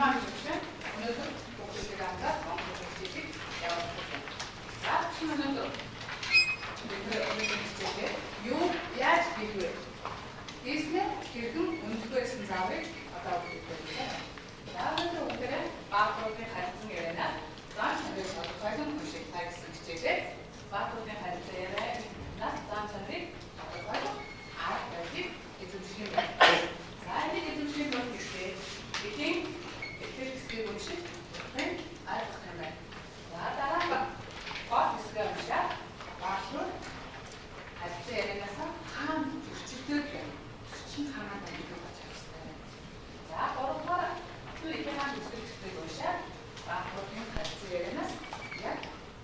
민망해 주시면 오늘도 복수 시간과 왕복수 지식 배워볼게요. 자, 신문은 또 오늘 주제에 яаж биегүй. Дийснээ хэрхэн өндөг гэсэн зааврыг одоо өгүүлээ. За, өнөөдөр баатруудын харилцан ярианаас зан чанарыг тодорхойлон унших гэсэн хичээлээ баатруудын харилцан ярианаас зан чанарыг тодорхойлон арга барилыг эзэмших юм байна. За, энэ эзэмших бол гэхдээ эхийн хэсгийг унших арга юм байна. За, дараа нь гол хэсгээ уншаад баатрууд харилцан ярианаас хаана зөрчилдөг юм. Зөрчин хаана байдаг гэж хэлсэн. За, гуравдугаар түр их хаана зөрчилдөг уншаад баатруудын харилцан ярианаас яг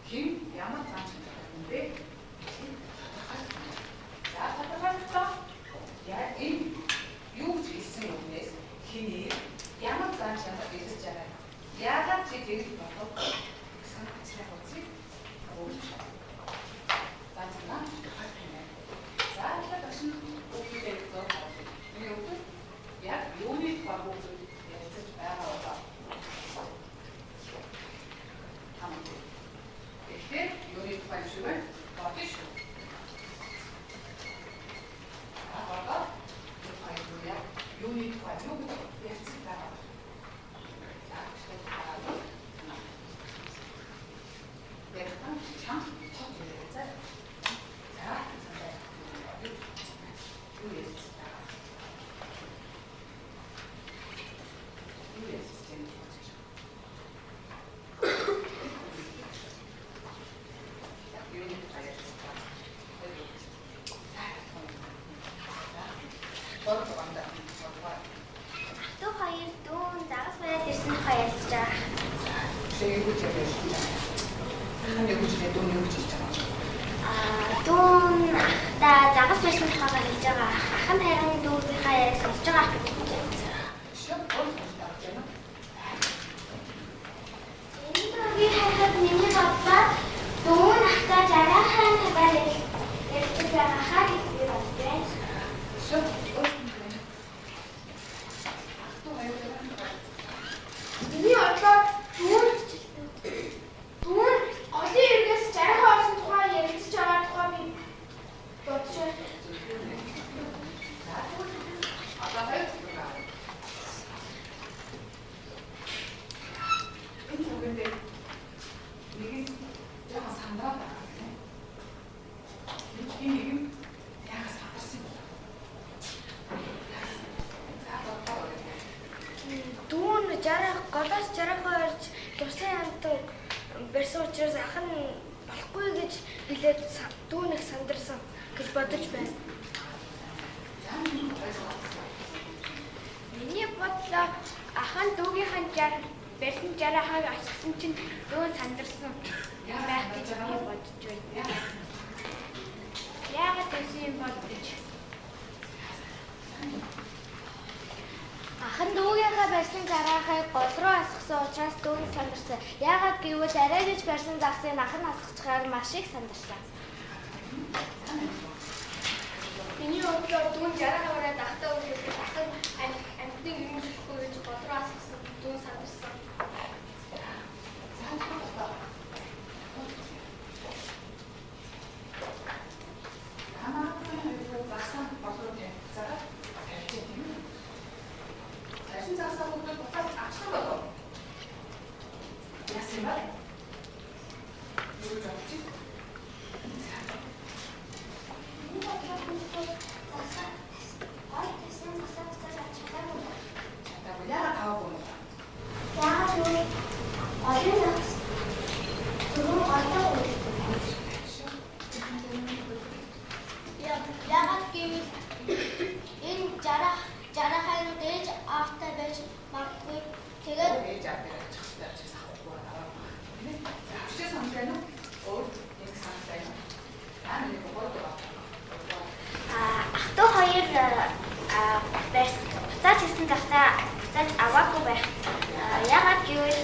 хэн ямар зан чанар юм бэ? За, тодорхойлсон. Яг энэ юу гэж хэлсэн үгнээс хэний ямар зан чанар эзэж байгаа. Яагаад чи тэгж бодох гэсэн ажлын хугацааг өгч байна. Зан чанар тодорхойлсон. За, тэгэхээр багшин хүүхдүүдээ зов авах. Энэ хүүхдүүд яг юуны тухай хүүхдүүд ярьж байгаа болоо. Хамт. Тэгэхээр юуны тухай шүү вэ? Бодё шүү. Аа, юуны тухай юу гэж ярьж байгаа. За, тэгэхээр ярихтан чам тод яриацаа. За, юу ярьж байгаа. Юу ярьж байгаа. Юуны тухай ярьж байгаа. Туу хоёр дүүн загас бариад ирсэн тухай ярьж байгаа. Тэгээ юу гэж ярьж байгаа. Хаана юу гэж дүүн юу гэж хэлж байгаа. Дүүн та загас барьсан тухайгаар хэлж байгаа. Ахын хайрын дүүнийхээ яриаг сонсож байгаа. Шок бол тааж байна. Энэ дүүний хайрыг миний бодлоо дүүн ахтай жаргахын талаар ярьж байгаа хаа гэж би бодсон. Шок Миний бодлоор дүүн олон эргээс жаргал орсон тухай ярилцж байгаа тухай би бодож байна. одоо хайр байгаа. Энэ үгэндээ нэг нь яг сандраад байгаа гэнэ. Энэ нэг нь яг сандарсан юм. Дүүн голоос жаргахаар тусаа хамтан барьсан учраас ах нь болохгүй гэж хэлээд дүүн их сандарсан гэж бодож байна. Миний бодлоо ах нь дүүгийнхаа барьсан жаргахыг асгасан чинь дүүн сандарсан юм байх гэж би бодож байна. Яагаад гэсэн юм бодож? Ах нь дүүгийнхаа барьсан жаргахыг гол руу асгасан учраас дүүн сандарсан. Яагаад гэвэл арай гэж барьсан загсыг ах нь асгахаар маш их сандарсан. Миний бодлоор дүүн жаргал бариад ахтай үлдээд ах нь амьтныг юм шихгүй гэж гол руу асгасан дүүн сандарсан. Яагаад гэвэл энэ жаргахыг дээж ахтай байж магадгүй. Тэгээд ээж аваад чихтэй авахгүй байна. Завшээ санагдана уу? Өөр нэг санагдана. Аа, нэг бодлоо. ах トゥ хоёр буцааж хийсэн захтаа буцааж аваагүй байх. Яагаад гэвэл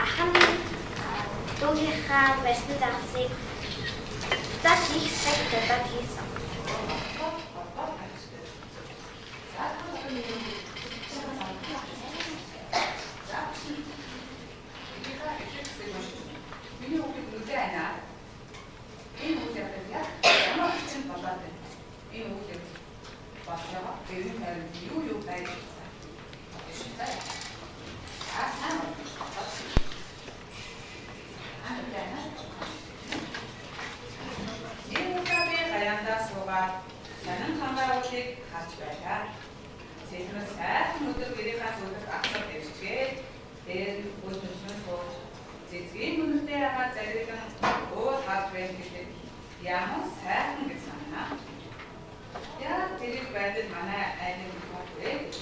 ах нь дүүгийнхаа барьсан захсыг буцааж хийх хэрэгтэй бодоод хийсэн. зүгт ахсах дэвчгээ. Тэр үлдсэн сууж зэзгийн нүдтэй ягаад зарилан өө тав байх гэдэг ямар сайхан гэж санана. Яа тэр байдал манай айлын бүхтэй гэж.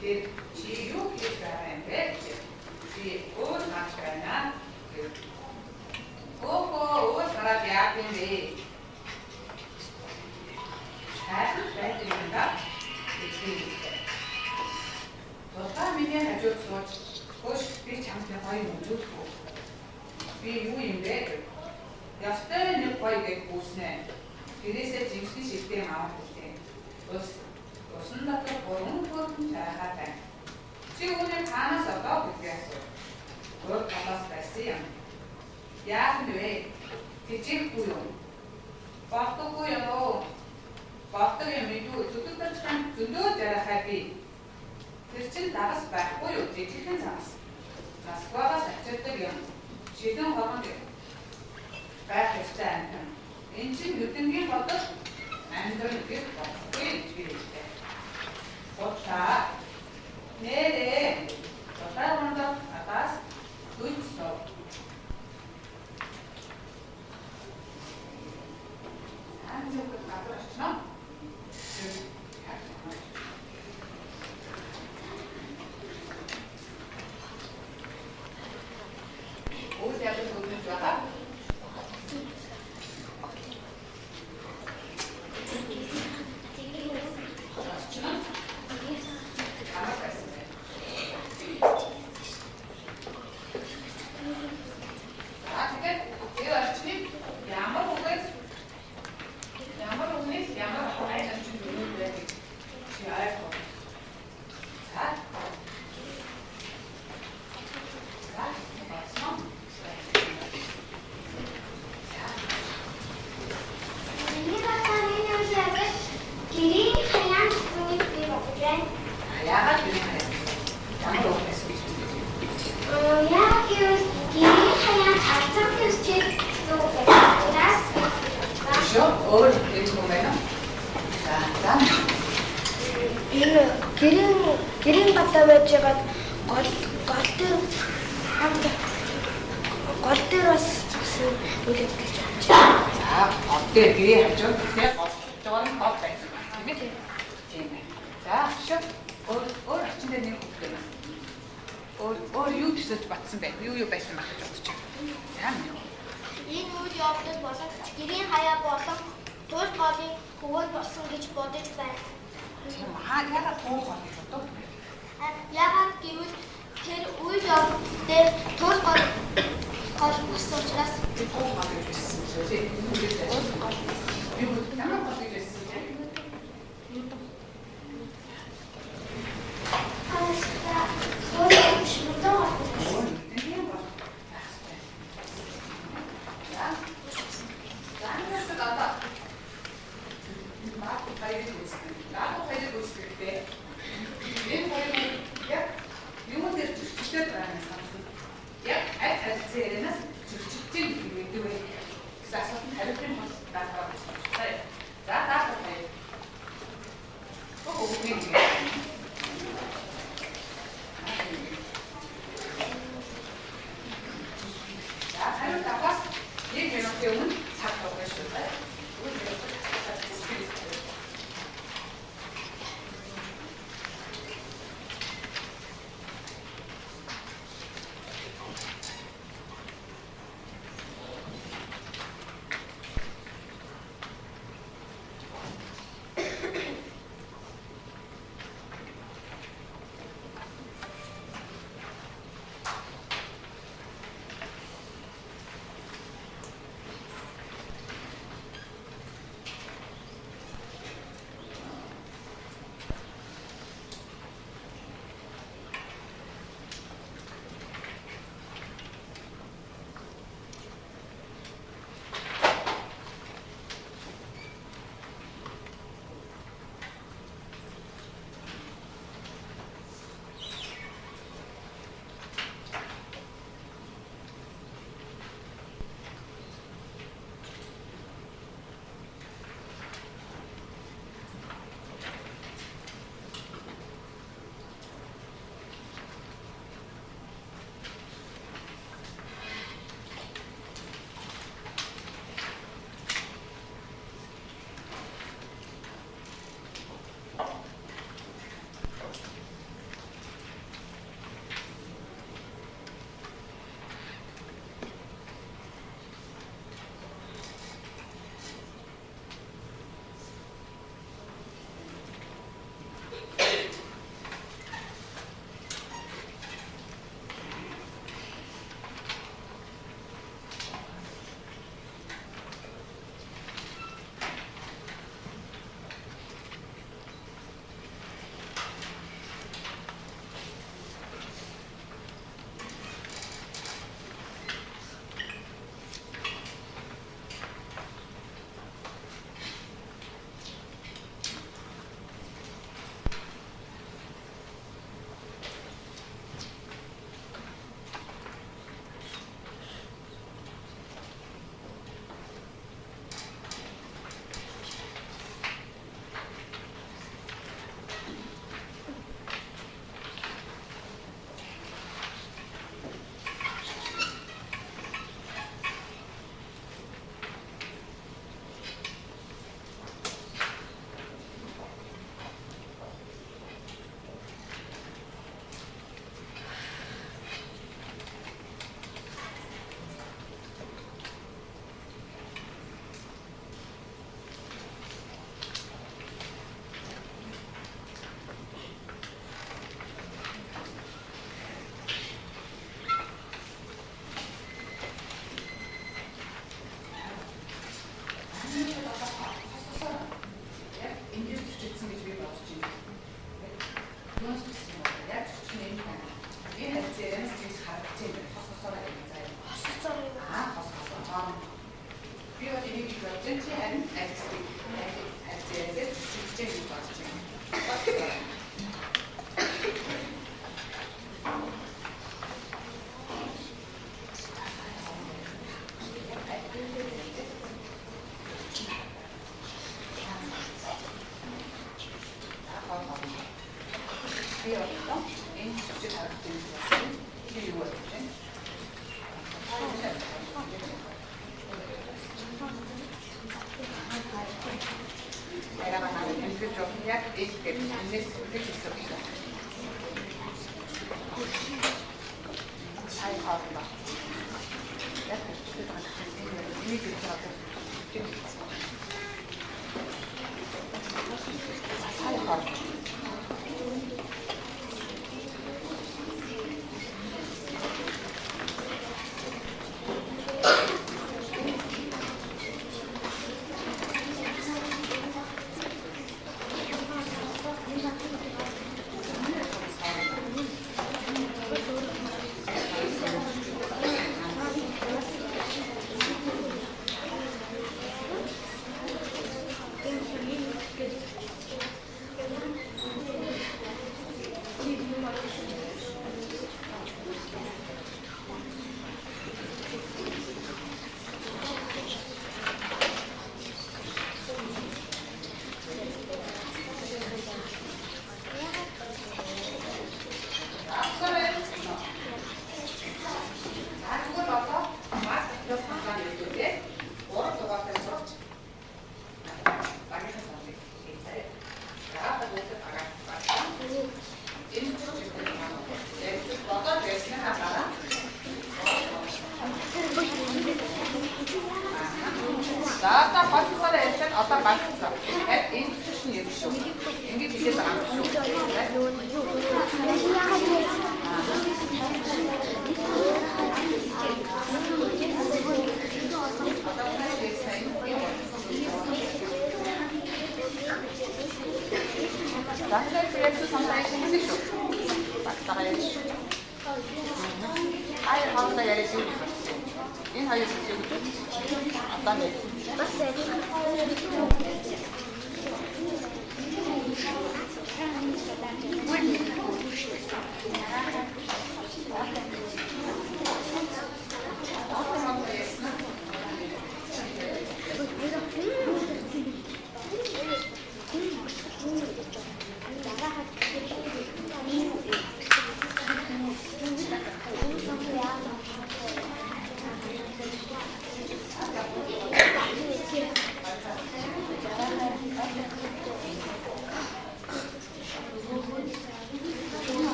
Тэр чи юу гэж байгаа юм бэ? Чи өө наач байна. Өө сарап яах юм бэ? сайхан байдаг юм да. Тусгай миний хажууд сууж хөөш би чамд гоё үзүүлэхгүй. Би юу юм бэ? Ястай нэг гоё гэж бүснэ. Тэрээсээ жимсний шилдэг авах гэдэг. Усан дотор 3 хөрөн цайгаа байна. Чи үүнийг хаанаас одоо гэдгийг асуу. Өөр талаас байсан юм. Яах вэ? Тэжээхгүй юу? Багтахгүй юм уу? Багтаг юм юу? Зүтгэж зөндөө жарахаа би. Тэр чинь загас байхгүй юу? Жижигхэн загас. Москвагаас очирдаг юм. Шилэн хоронд байх ёстой амтан. Энэ чинь нүдэнгийн бодол амьдрал гэж бодохгүй гэж хэлдэг. Бодлаа. Нэрээ. Бодлаа гондоо атас үйтсоо. Анзууг гадарчна. Ус яг бүгд байгаа. Гэрийн гадаа байж байгаа гол дээр бас үлээд гэж бодож байна. За, гол дээр гэрээ хажууд тэгэхээр гол гол байсан тийм ээ. Тийм ээ. За, шив өөр ачин дээр нэг хөвгтэй байна. Өөр юу төсөж батсан бэ? Юу байсан байх гэж бодож байна. За, минь. Энэ үйл явдал болон гэрийн хаяа болон туул голын хөвөд болсон гэж бодож байна. Тийм яагаад туул гол гэж боддог? Яагаад гэвэл тэр үйл явдал дээр туул гол болсон учраас туул гол гэж байсан шүү дээ. Би ямар гол гэж байсан бэ? За 이 할지는 지금 가르치는 허서서라 얘기잖아요. 허서서. 그리고 이 전체한 할지는 직접인 거죠. 딱 봤을 때 어떤 맛있어. 이 수신 예쁘죠. 이게 되게 많죠. 나는 그래서 상당히 힘들죠. 맞다가 야지. 아예 하우다 야지. 이 하이 지금 어떤데?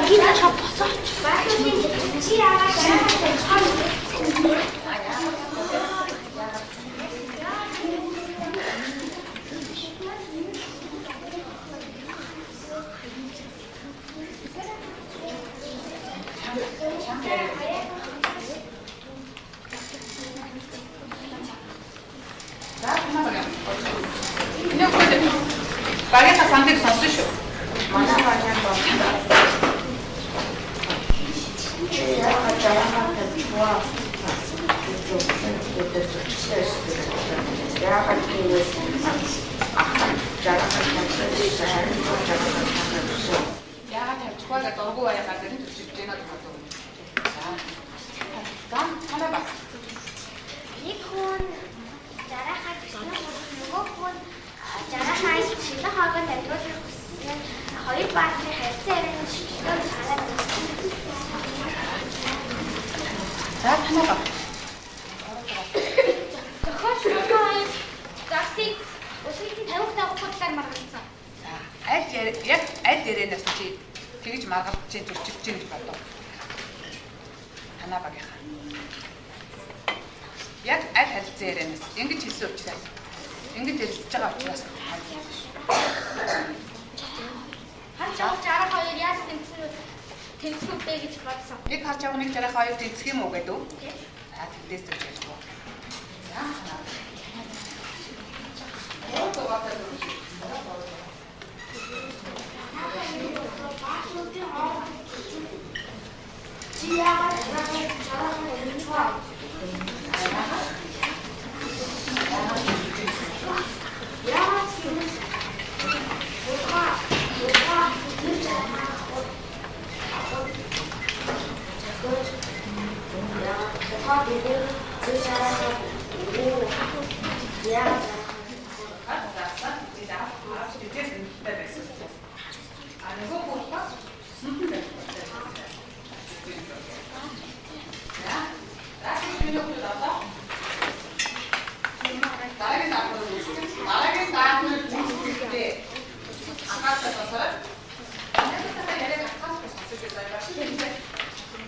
애기나 잡았어. За хамаагаар юм. Энэ үгүй. Багийнхаа сандыг сонсон шүү. Манай багийн бодлоо. Яагаад жарахад туа. Яагаад гэвэл жарахад Яагаад тавьчихваа дургу байгаад энэ төсөж гэнэ гэдэг юм. За хамаа баг. нэг хүн жарахад нөгөө хүн жарахад шинэхаг нь амьдруулах хүссэн хоёр багийн харьцан ярианы шийдвэр хараад За хамаа баг. Зохиолч засыг өсөлтөнд 50 давхуулаар маргалцсан. За яг аль дээрээс чи тэгж маргалж чинь төрчихж чинь гэж бодов. Танаа багийнхаа. Яг аль харилцан ярианаас ингэж хэлсэн учраас ингэж ярилцж байгаа учраас Харж авах жарах хоёр яаж тэнцвүү бэ гэж бодсон. нэг харж авах нэг жарах хоёр тэнцэх юм уу гэдэг үү? За тэгдээс гэж ярьсан. За.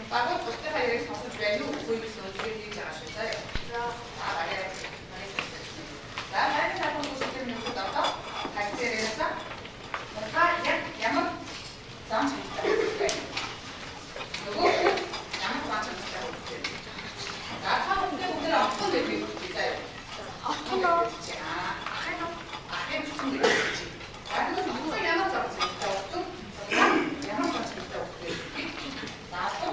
Багт бусдын хоёрыг сонсож байна уу үгүй гэсэн үгээр хийж байгаа шүү заяа. За баяр. За хайр цаасан үгээр нөхөд одоо хайцээрээсаа яг ямар зам хийдэг вэ? Нөгөө ямар зам хийдэг вэ? За та бүхэн авсан байх үү заяа. Авсан уу? Ахын чинь гэж. Яг нь авсан ямар зам хийдэг вэ? Ямар зам хийдэг вэ? За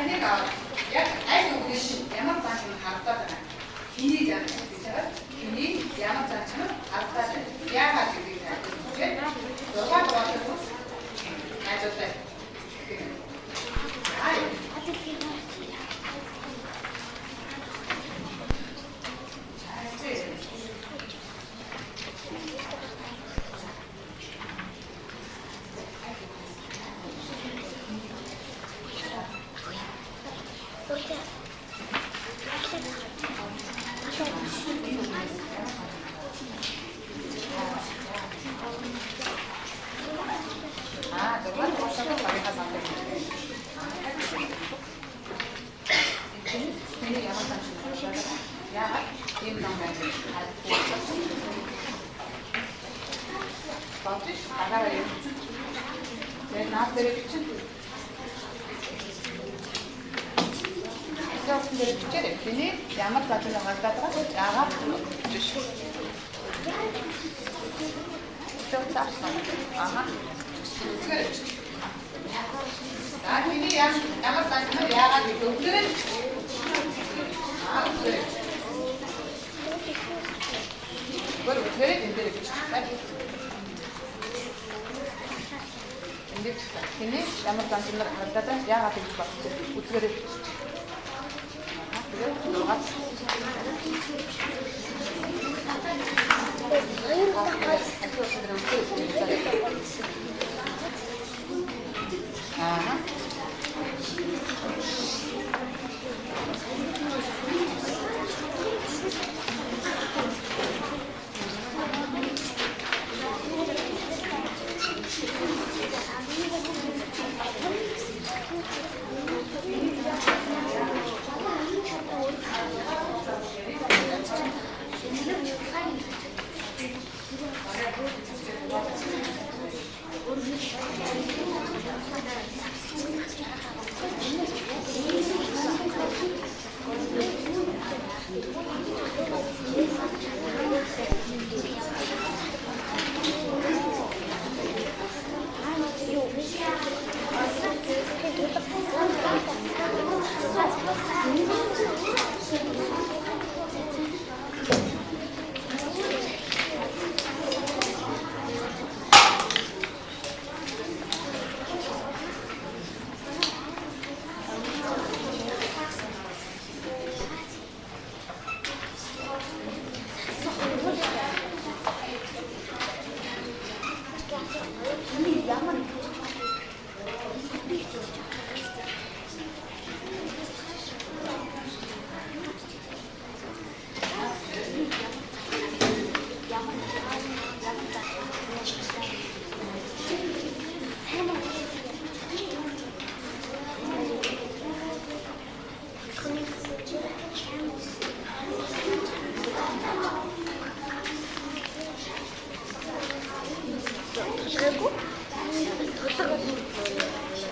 таныг аваад яг аль үгний чинь ямар зан чанар харагдаад байна. Хиний зан чанар гэж байгаа. Хиний ямар зан чанар харагдаад байна. Яагаад гэдгийг тайлбарлаж байна. Зургаад бодлоо. Ажуултай. Аа. Ямар зажиг хангалттай яагаад гэж Ага. Ini yang tanya ya kan itu. Baru ini yang tanya kata ya kan itu.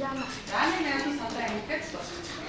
Яаны найрын сандраа амигдаж байна.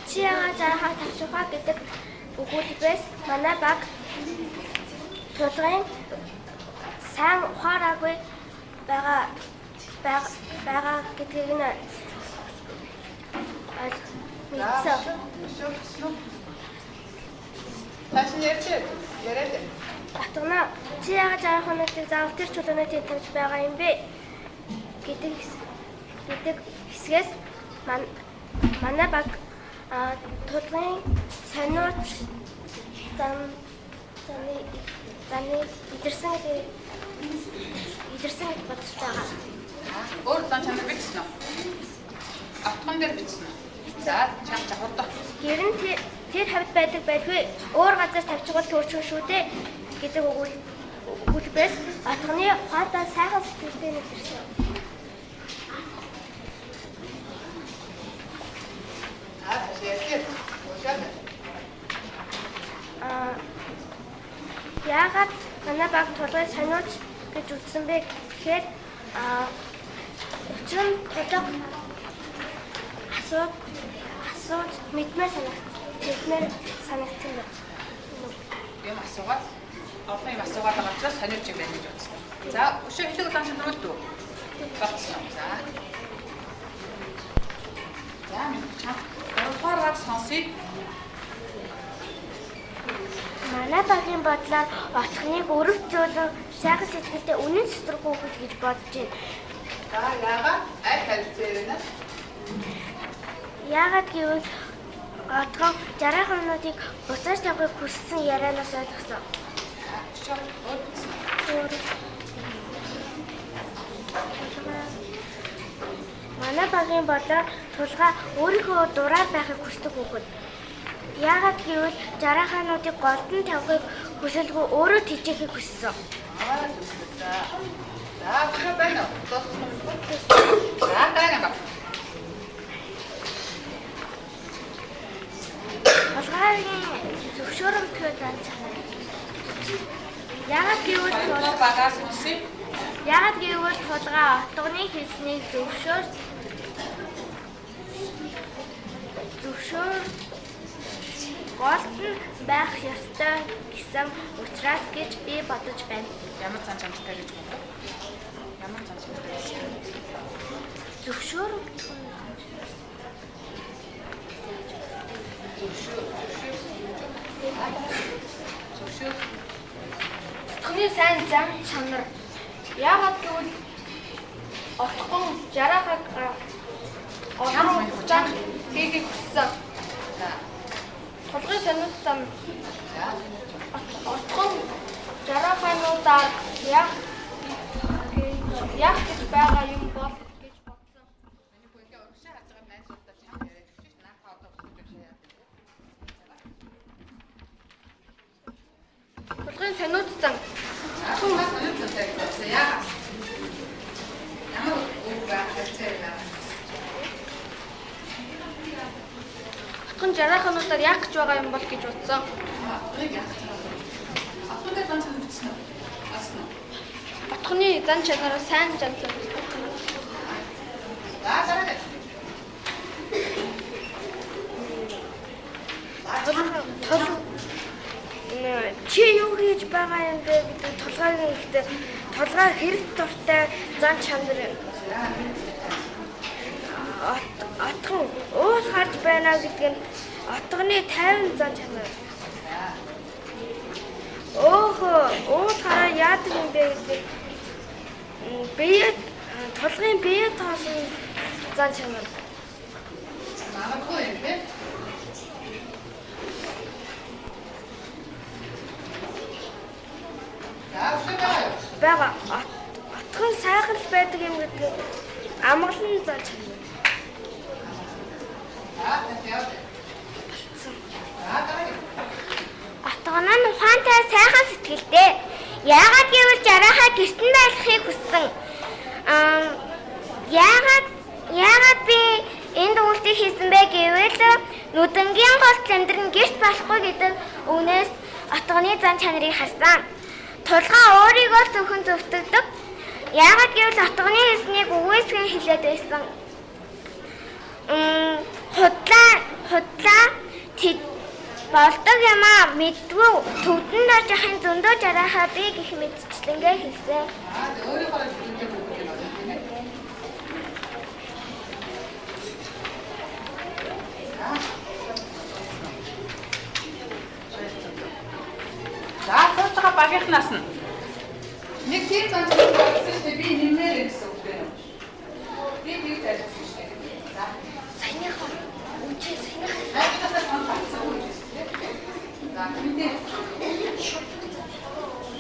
Чиагаа зарахаа тавчгаа гэдэг өгүүлбэрээс манай баг тулгын сайн ухаараагүй байгаа гэдгийг нь мэдсэн. Таашин яриад. Батгана чиагаа зарахаа нэг заавал тэр чулууны тэнд тавьж байгаа юм бэ гэдэг хэсгээс манай баг тулгын сониуч заны идэрсэн гэж бодож байгаа. Өөр зан чанар бичсэн үү? Автган дээр бичсэн үү? За, чам чавхад. Гэр нь тэр хавьд байдаг байдгүй өөр газар тавьчихвал төрчихөн шүү дээ гэдэг өгүүлбэрээс атганы хаалтаа сайхан сэтгэлтэй нэгэрсэн. Яагаад манай баг тулгын сониуч гэж үздсэн бэ гэхээр учир нь тулг асууж мэдмээр санагдсан байна. Юм асуугаад олон юм асуугаад байгаа учраас сониуч юм байна гэж бодсон. За, өшөө хэлэг удаан шанарууд дүү. Батсан. За. За, чам. Гурван сонсъё. Манай багийн бодлоор отхныг өрөв зөөлөн сайхан сэтгэлтэй үнэн сэтргүй хөл гэж бодож байна. За, яагаад аль хэлцээрнэ? Яагаад гэвэл отгоо 60 минутыг буцааж тавихыг хүссэн ярианаас ойлгосон. Манай багийн бодлоор тулгаа өөрийнхөө дураар байхыг хүсдэг хүүхэд. Яагаад гэвэл 60 хануудыг голдон тавихыг хүсэлгүй өөрөө тэжээхийг хүссэн. За, байна уу? За, байна. толгойн зөвшөөрөмжгүй зан чанар. Яагаад гэвэл багаас үсэ. толгой отгоны хийснийг зөвшөөр голтон байх ёстой гэсэн учраас гэж би бодож байна. Ямар зан чанартай гэж бодог? Ямар зан чанартай? Зөвшөөрөмжгүй. Таны сайн зан чанар. Яагаад гэвэл отхон жарахаг орон хугацаанд хийхийг хүссэн. Толгойн сониуд зам отхон жарахануудаар яг гэж байгаа юм бол гэж бодсон. Миний бүхий урагшаа хазгаар найзуудтай чинь яриад өгч наа одоо өсөж яа. Толгойн сониуд зам Ямар үг байх хэвчээ. отхон жарахануудаар яг гэж байгаа юм бол гэж бодсон. Ахмадтай зан чанар бичсэн үү? Асно. Отхоны зан чанар сайн жанлаа. Дараагаар. Чи юу хийж байгаа юм бэ гэдэг толгойн ихтэй толгой хэрэг дуртай зан чанар отхон уус харж байна гэдэг нь отгоны 50 зан чанар. Уус хараа яадаг юм бэ гэдэг толгойн бие тоосон зан чанар. Магадгүй юм бэ? Бага отхон сайхан л байдаг юм гэдэг амгалан зан чанар. Отгоно нь ухаантай сайхан сэтгэлтэй. Яагаад гэвэл жарахаа гэртэн байлгахыг хүссэн. Яагаад би энд үйлдэл хийсэн бэ гэвэл нүдэнгийн голт амьдрын гэрт болохгүй гэдэг үгнээс отгоны зан чанарыг харсан. Толгой өөрийгөө зөвхөн зөвтгдөг. Яагаад гэвэл отгоны хэлснийг үгүйсгэн хэлээд байсан. Худлаа болдог юмаа мэдгүй төвдөн дорж ахын зөндөө жарахаа би гэх мэдчлэнгээ хэлсэн. Өөрийнхөө зүйлтэй бүгд юм байна. За, цаашаа багийнхнаас нь нэг тийм зан чанар болсон чинь би нэмээр гэсэн үг байна. Би таажсан шүү дээ. За. Саяхан үчээ саяхан. Хайртайсаа сонирхсан үг шүү дээ. За, мэдээ.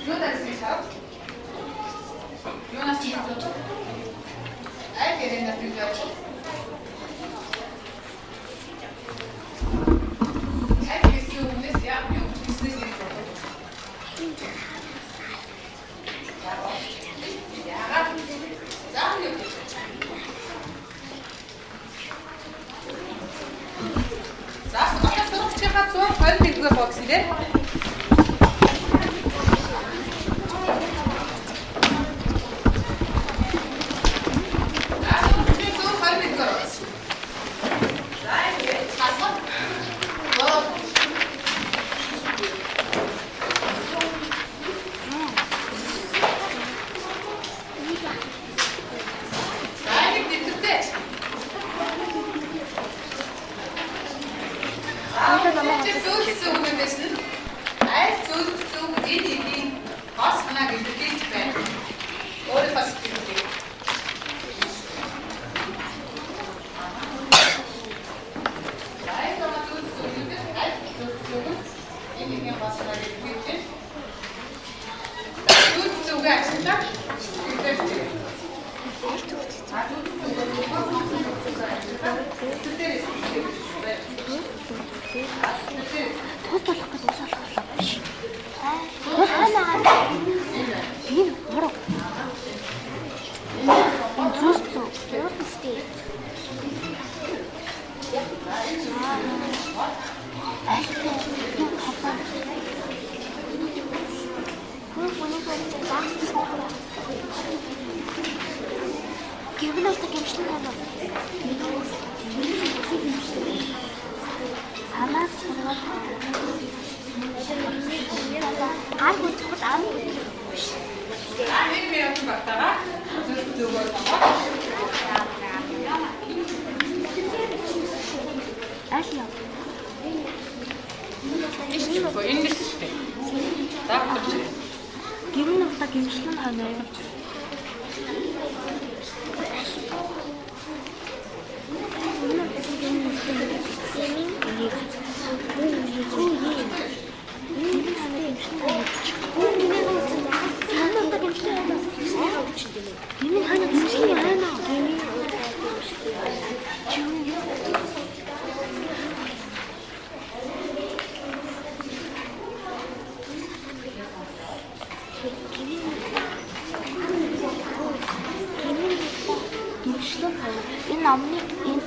Юу дэрсэн шав? Юунаас тийм. Ай гэрэн дээр юу яах вэ? За, одоо сурагчийнхаа 120 бокс нэ. Гэмэл утга гэмшлэн байна. Санаас чанараа. Аа гүцэхэд аа. Нэг минут багтаага. Зүгээр байгаа. Алио. Энэ шүү дээ. Даах гэж. Гэмэл утга гэмшлэн байна. Энэ амны энэ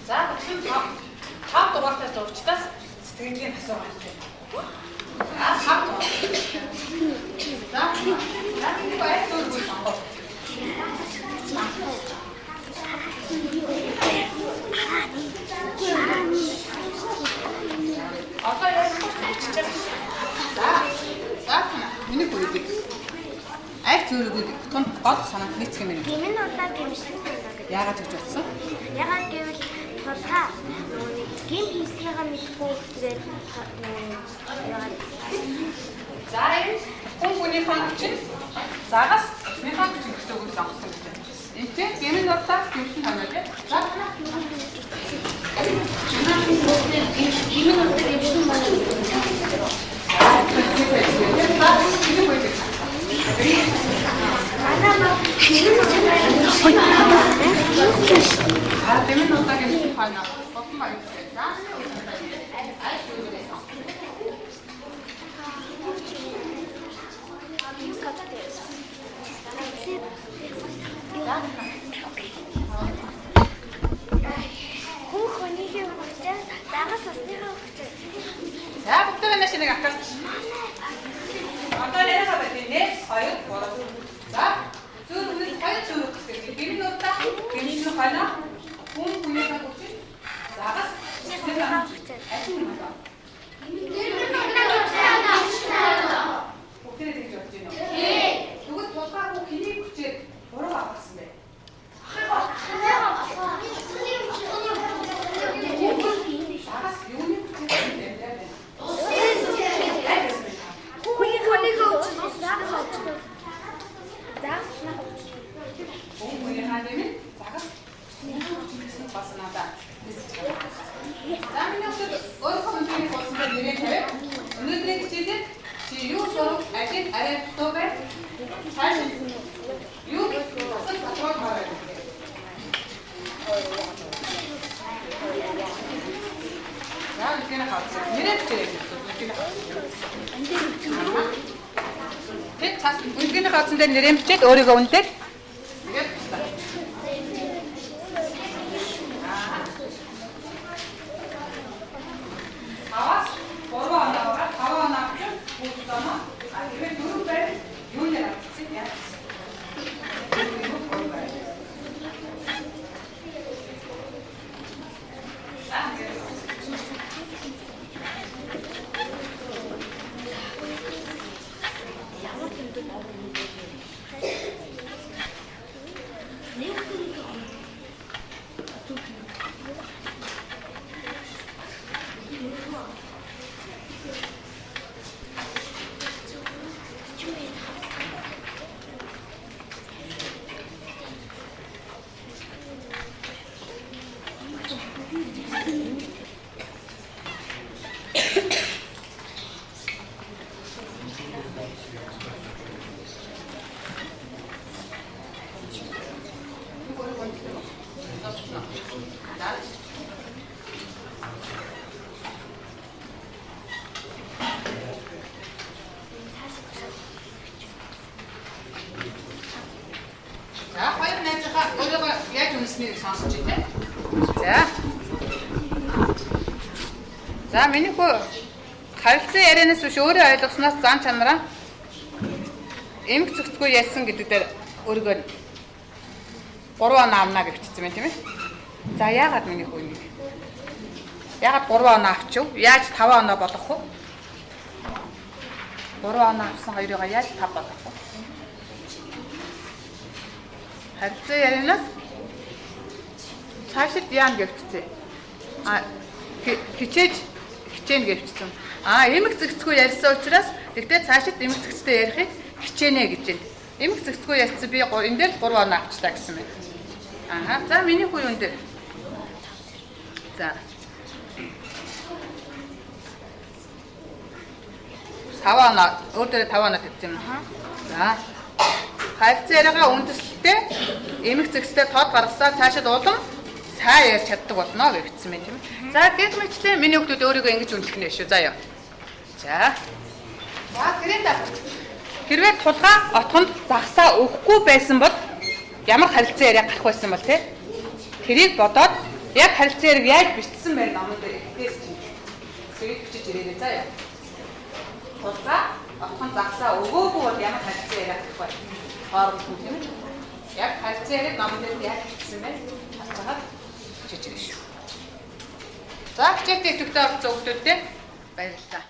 За хав дугаартай зурчтаас сэтгэлийн асуух хэрэгтэй. Хав дугаар. За энэ байх зүйл байна. Одоо яаж хийчих вэ? За миний хүрээдэг. Айх зүрхүүд тун гол санаанд нийцэх юм. гэмэл утга гэмшлэн байна гэдэг. Яагаад гэж бодсон? Ягаад гэвэл тулгаа гим хийсгийгаа мэдгүй тэгээд яагаад За энэ хүний функшн загас бидний функшн гэсэн үг сонгосон гэж байна. Энд гэмэл утга гэмшлэн байна тийм. За гэмэл утга гэмшлэн байна. Гэмэл утга гэмшлэн байна. Бохом байна. За бүгдээ нэг шинийг авах. Одоо нэрээ байдیں۔ 1 2 3. За зүр үнэс хоёр зүрх гэдэг. Гэмэл утга гэмшлэн байна. Хүний функшн загас Бүгдээ тэгж бодож байна уу? Тэгвэл тулгаагүй хэнийг хүчээд буруу авсан бэ? Загас юуны хүчээд байна? Хүний хадэмэн загас бас надад. За миний хувьд өөрөө өнөөдрийн болсон нэрээ тавиад өнөөдрийн хичээлд чи юу сурах ажил арай дутуу бай. Цааш юу асар батраг хараа. За энэ хавцаа нэрээ тавиад тэг цаас үнгийн хавцан дээр нэрэмжтэй өөрийгөө үнэлээд тэгээд аваас 3 оноо 5 оноо бүгд оноо тэгээд 4 бай юу нэр авчихсан яа. өөрийгөө яаж үнснийг сонсч дээ. За. За миний хүү харилцан ярианаас биш өөрөө ойлгосноос зан чанараа эмх зөвцгөө ярьсан гэдэг дээр өөрийгөө 3 оноо авна гэж бичсэн байна тийм ээ. За яагаад миний хүү юм? Яагаад 3 оноо авчив? Яаж 5 оноо болгох вэ? 3 оноо авсан хоёрыг яаж 5 болгох вэ? Харилцан ярианаас цаашид яам гэвчтэй. Хичээнэ гэвчсэн. Эмх зэгцгүй ярьсан учраас тэгтээ цаашид эмх зэгцтэй ярихыг хичээнэ гэж байна. Эмх зэгцгүй ярьсан би энэ дээр 3 оноо авчлаа гэсэн байна. За миний хүү юун дээр. За. 5 оноо өөр дээр 5 оноо тавьсан юм. За. Харилцан яриагаа үндэслэлтэй эмх зэгцтэй тод гаргасаа цаашид улам сайн ярьж чаддаг болно гэж хэлсэн байна тийм ээ. За гэт мэтлээ миний хүмүүс өөрийгөө ингэж үнэлэх нэ шүү. Заа ёо. За. За гэрээ давт. Хэрвээ тулгаа отгонд загсаа өгөхгүй байсан бол ямар харилцан яриа гарах байсан бол тий? Тэрийг бодоод яг харилцан яриаг яаж бичсэн байна номон дээр ихээс чинь. Зэрэг бичиж ирээрэй заа ёо. Тулгаа отгонд загсаа өгөөгүй бол ямар харилцан яриа гарах вэ? Хооронд нь тийм ээ. Яг харилцан яриаг номон дээр яаж бичсэн бэ? Хацаагаад чичгэж шүү. За хичээлтэй төгтөө орсон хүмүүстээ баярлалаа.